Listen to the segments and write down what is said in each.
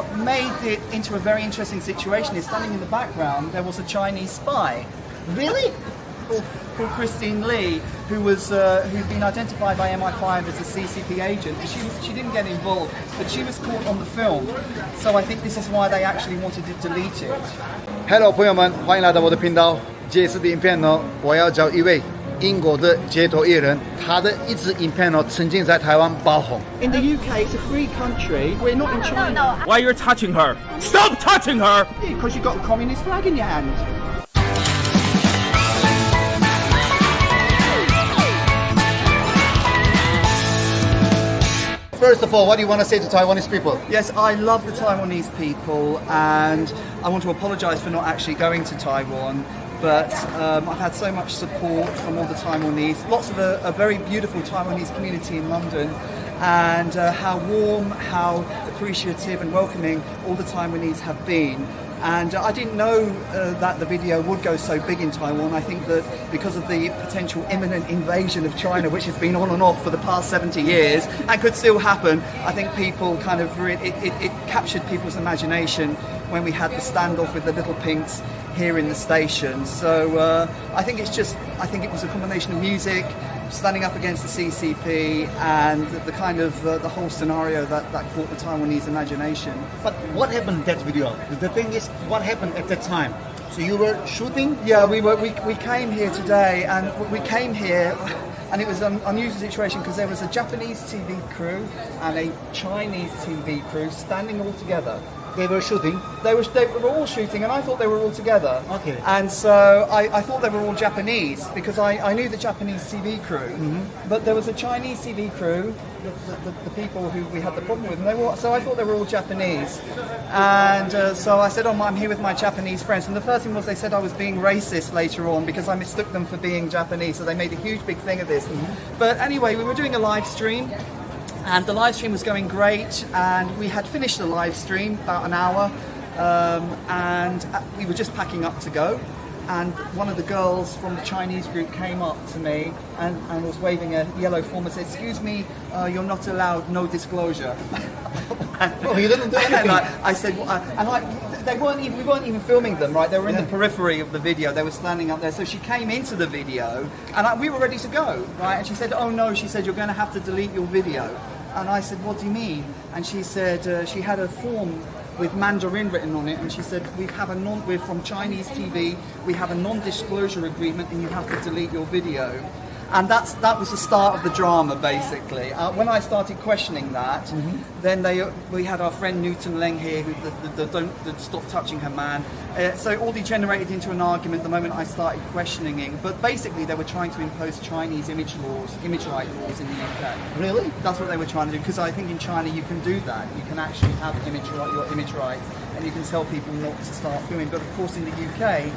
what made it into a very interesting situation is standing in the background there was a Chinese spy. Really? Called Christine Lee, who'd been identified by MI5 as a CCP agent. She didn't get involved, but she was caught on the film. So I think this is why they actually wanted to delete it. Hello， 朋友们，欢迎来到我的频道。这次的影片呢，我要找一位英国的街头艺人，他的一支影片呢，曾经在台湾爆红。In the UK, it's a free country. We're not in China. No. Why you're touching her? Stop touching her! Because you've got a communist flag in your hand. First of all, what do you want to say to Taiwanese people? Yes, I love the Taiwanese people, and I want to apologise for not actually going to Taiwan. But I've had so much support from all the Taiwanese, lots of a very beautiful Taiwanese community in London, and how warm, how appreciative and welcoming all the Taiwanese have been. And I didn't know that the video would go so big in Taiwan. I think that because of the potential imminent invasion of China, which has been on and off for the past 70 years and could still happen, I think people kind of, it captured people's imagination when we had the standoff with the little pinks here in the station. So I think it was a combination of music, standing up against the CCP, and the kind of the whole scenario that caught the Taiwanese imagination. But what happened in that video? The thing is, what happened at that time? So you were shooting? Yeah, we came here today, and we came here, and it was an unusual situation because there was a Japanese TV crew and a Chinese TV crew standing all together. They were shooting? They were all shooting, and I thought they were all together. Okay. And so I thought they were all Japanese because I knew the Japanese TV crew, but there was a Chinese TV crew, the people who we had the problem with, and so I thought they were all Japanese. And so I said, I'm here with my Japanese friends. And the first thing was they said I was being racist later on because I mistook them for being Japanese, so they made a huge big thing of this. But anyway, we were doing a live stream. And the live stream was going great, and we had finished the live stream about an hour, and we were just packing up to go. And one of the girls from the Chinese group came up to me and was waving a yellow form and said, "Excuse me, you're not allowed, no disclosure." Oh, you didn't do anything. And I said, we weren't even filming them, right? They were in the periphery of the video. They were standing up there. So she came into the video, and we were ready to go, right? And she said, "Oh no," she said, "you're going to have to delete your video." And I said, "What do you mean?" And she said, she had a form with Mandarin written on it, and she said, we're from Chinese TV, we have a non-disclosure agreement, and you have to delete your video. And that was the start of the drama, basically. When I started questioning that, then we had our friend Newton Leng here, who don't stop touching her man. So it all degenerated into an argument the moment I started questioning him. But basically, they were trying to impose Chinese image right laws in the UK. Really? That's what they were trying to do. Because I think in China you can do that. You can actually have your image rights, and you can tell people not to start filming. But of course, in the UK,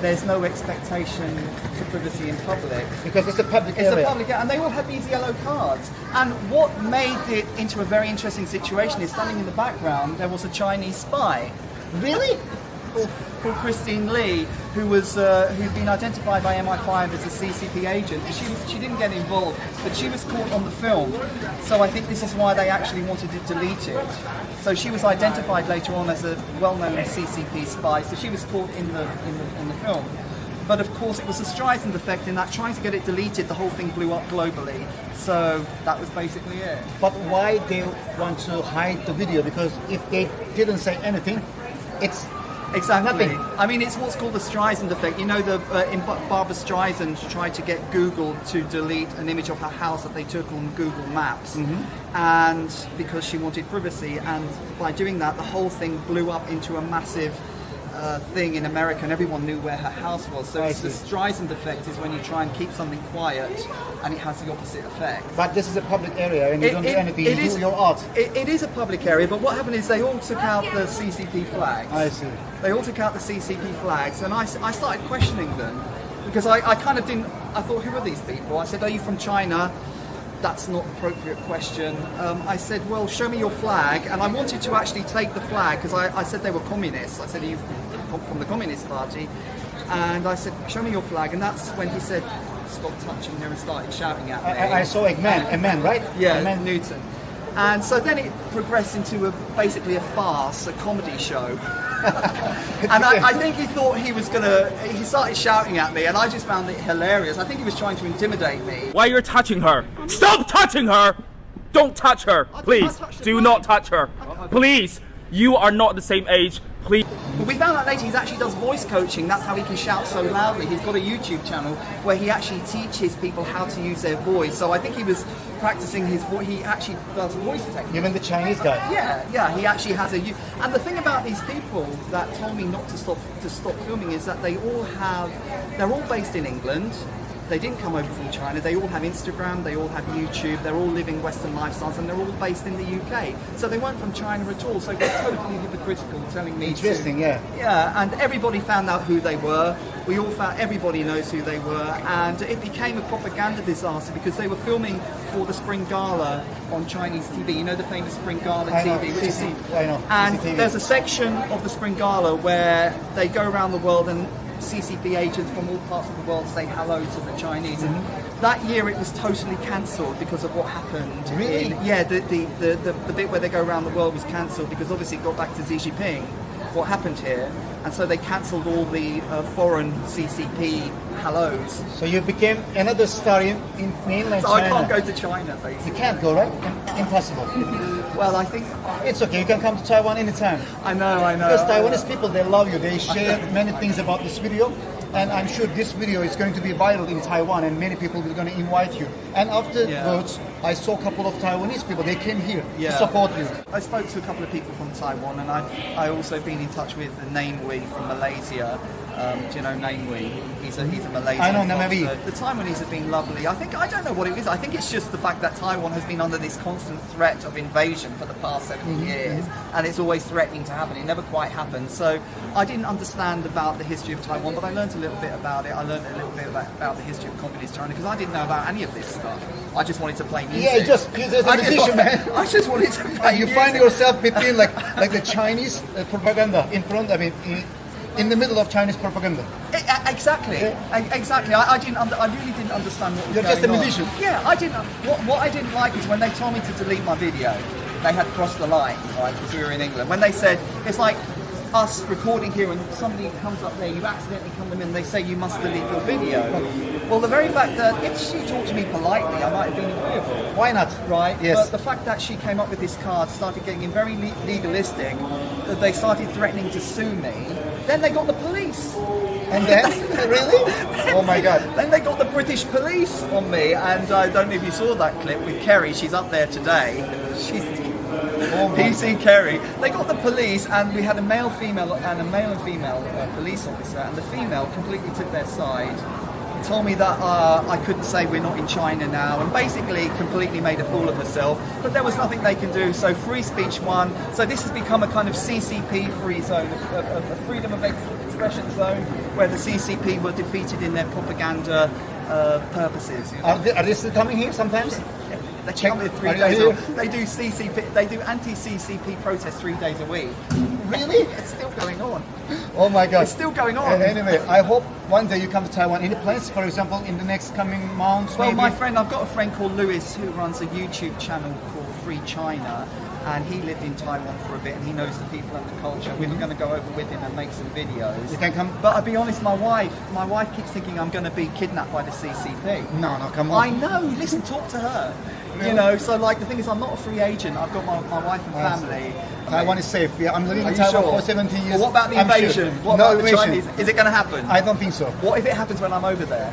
there's no expectation for privacy in public. Because it's a public area. It's a public area, and they all had these yellow cards. And what made it into a very interesting situation is standing in the background, there was a Chinese spy. Really? Called Christine Lee, who'd been identified by MI5 as a CCP agent. She didn't get involved, but she was caught on the film. So I think this is why they actually wanted to delete it. So she was identified later on as a well-known CCP spy. So she was caught in the film. But of course, it was a Streisand effect in that trying to get it deleted, the whole thing blew up globally. So that was basically it. But why they want to hide the video? Because if they didn't say anything, it's exactly nothing. I mean, it's what's called the Streisand effect. You know, Barbara Streisand tried to get Google to delete an image of her house that they took on Google Maps, and because she wanted privacy, and by doing that, the whole thing blew up into a massive thing in America, and everyone knew where her house was. So the Streisand effect is when you try and keep something quiet, and it has the opposite effect. But this is a public area, and you don't do anything. You do your art. It is a public area, but what happened is they all took out the CCP flags. I see. They all took out the CCP flags, and I started questioning them because I kind of didn't. I thought, who are these people? I said, "Are you from China?" That's not an appropriate question. I said, well, show me your flag. And I wanted to actually take the flag because I said they were communists. I said, are you from the Communist Party? And I said, show me your flag. And that's when he said, stop touching her, and started shouting at me. I saw a man, right? Yeah, a man. Newton. And so then it progressed into basically a farce, a comedy show. And I think he thought he started shouting at me, and I just found it hilarious. I think he was trying to intimidate me. Why you're touching her? Stop touching her! Don't touch her, please. Do not touch her. Please, you are not the same age. Please. But we found out later he actually does voice coaching. That's how he can shout so loudly. He's got a YouTube channel where he actually teaches people how to use their voice. So I think he was practicing his voice. He actually does voice technique. You mean the Chinese guy? Yeah. He actually has and the thing about these people that told me not to stop filming is that they're all based in England. They didn't come over from China. They all have Instagram, they all have YouTube, they're all living Western lifestyles, and they're all based in the UK. So they weren't from China at all. So they're totally hypocritical, telling me Interesting, yeah. Yeah, and everybody found out who they were. We all found, everybody knows who they were, and it became a propaganda disaster because they were filming for the Spring Gala on Chinese TV. You know the famous Spring Gala TV? I know. And CCTV. there's a section of the Spring Gala where they go around the world and CCP agents from all parts of the world say hello to the Chinese. And that year it was totally cancelled because of what happened. Really? The bit where they go around the world was cancelled because obviously it got back to Xi Jinping, what happened here. And so they cancelled all the foreign CCP hellos. So you became another star in mainland So China. I can't go to China, basically. You can't go, right? Impossible. Well, I think... It's okay, you can come to Taiwan anytime. I know. Because Taiwanese people, they love you. They share many things about this video. And I'm sure this video is going to be viral in Taiwan and many people are going to invite you. And afterwards, I saw a couple of Taiwanese people. They came here to support you. I spoke to a couple of people from Taiwan, and I also been in touch with Namewee from Malaysia. Do you know Namewee? He's a Malaysian. I know boxer. Namewee. The Taiwanese have been lovely. I don't know what it is. I think it's just the fact that Taiwan has been under this constant threat of invasion for the past 70 years, and it's always threatening to happen. It never quite happened. So I didn't understand about the history of Taiwan, but I learned a little bit about it. I learned a little bit about the history of communist China because I didn't know about any of this stuff. I just wanted to play music. Yeah, just as a musician, man. I just wanted to play You music. find yourself between like the Chinese propaganda in front. I mean, in the middle of Chinese propaganda. Exactly. Exactly. I really didn't understand what was You're going just a on. musician. Yeah, I didn't. What I didn't like is when they told me to delete my video. They had crossed the line, right? Because we were in England. When they said it's like us recording here and somebody comes up there, you accidentally come in and they say you must delete your video. Well, the very fact that if she talked to me politely, I might have been agreeable. Why not? Right? Yes. But the fact that she came up with this card, started getting very legalistic, that they started threatening to sue me, then they got the police. And then? Really? Oh my God. Then they got the British police on me, and I don't know if you saw that clip with Kerry. She's up there today. She's PC Kerry. They got the police, and we had a male and female police officer, and the female completely took their side. Told me that I couldn't say we're not in China now, and basically completely made a fool of herself. But there was nothing they can do, so free speech won. So this has become a kind of CCP-free zone, a freedom of expression zone, where the CCP were defeated in their propaganda purposes. You know? Are they still coming here sometimes? They come here 3 days a week. They do CCP. They do anti-CCP protests 3 days a week. Really? It's still going on. Oh my God. It's still going on. Anyway, I hope one day you come to Taiwan. Any plans, for example, in the next coming months? Well, maybe? I've got a friend called Lewis who runs a YouTube channel called Free China, and he lived in Taiwan for a bit, and he knows the people and the culture. We were going to go over with him and make some videos. You can come. But I'll be honest, my wife keeps thinking I'm going to be kidnapped by the CCP. No, come on. I know. Listen, talk to her. Really? You know, so like the thing is, I'm not a free agent. I've got my wife and family. Taiwan is safe. Yeah, I'm living in you Taiwan sure? for 70 years. Well, what about the I'm invasion? Sure. What No about the invasion. Chinese? Is it going to happen? I don't think so. What if it happens when I'm over there?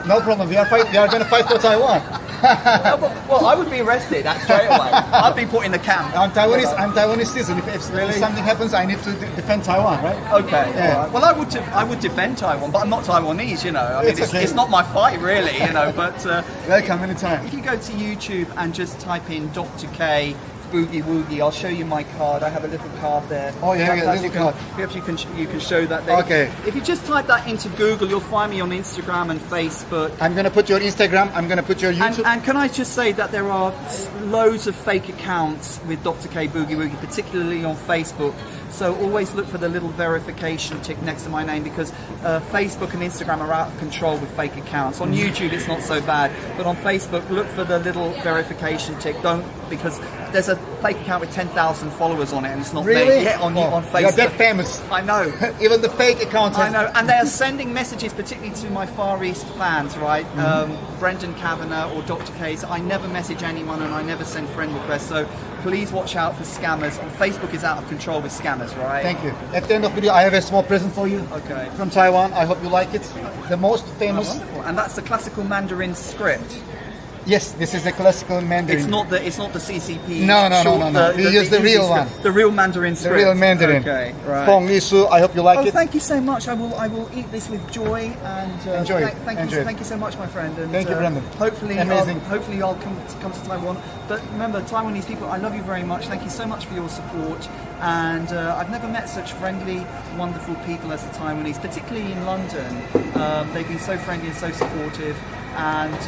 No problem. We are going to fight for Taiwan. Well, I would be arrested straight away. I'd be put in the camp. I'm Taiwanese citizen. If something happens, I need to defend Taiwan, right? Okay. Yeah. All right. Well, I would defend Taiwan, but I'm not Taiwanese. You know, I mean, It's okay. it's not my fight, really. You know, but Welcome anytime. if you go to YouTube and just type in Dr. K Boogie Woogie, I'll show you my card. I have a little card there. Oh, yeah, Perhaps little card. Perhaps you can show that there. Okay. If you just type that into Google, you'll find me on Instagram and Facebook. I'm going to put your Instagram. I'm going to put your YouTube. And can I just say that there are loads of fake accounts with Dr. K Boogie Woogie, particularly on Facebook. So always look for the little verification tick next to my name, because Facebook and Instagram are out of control with fake accounts. On YouTube it's not so bad, but on Facebook look for the little verification tick. Don't, because there's a fake account with 10,000 followers on it, and it's not Really? me. Yeah, on You're Facebook. that famous. I know. Even the fake account. I know, and they are sending messages, particularly to my Far East fans, right? Brendan Kavanagh or Dr. Case. I never message anyone, and I never send friend requests. So please watch out for scammers. Facebook is out of control with scammers, right? Thank you. At the end of the video, I have a small present for you. Okay. From Taiwan. I hope you like it. The most Oh, famous. wonderful. And that's the classical Mandarin script. Yes, this is a classical Mandarin. It's not the CCP. No. We use the real easy one. script, the real Mandarin The script. real Mandarin. Okay, right. Feng Li Su, I hope you like Oh, it. thank you so much. I will eat this with joy and Enjoy it. Thank you so much, my friend. And, Thank you, Brendan. Hopefully, Amazing. hopefully, I'll come to Taiwan. But remember, Taiwanese people, I love you very much. Thank you so much for your support. And I've never met such friendly, wonderful people as the Taiwanese, particularly in London. They've been so friendly and so supportive. And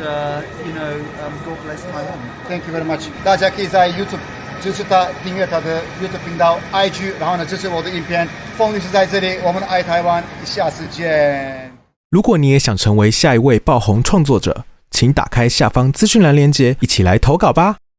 God bless Taiwan. Thank you very much. 大家可以在 YouTube 支持他，订阅他的 YouTube 频道 IG， 然后呢支持我的影片。凤律师在这里，我们爱台湾，下次见。如果你也想成为下一位爆红创作者，请打开下方资讯栏连结，一起来投稿吧。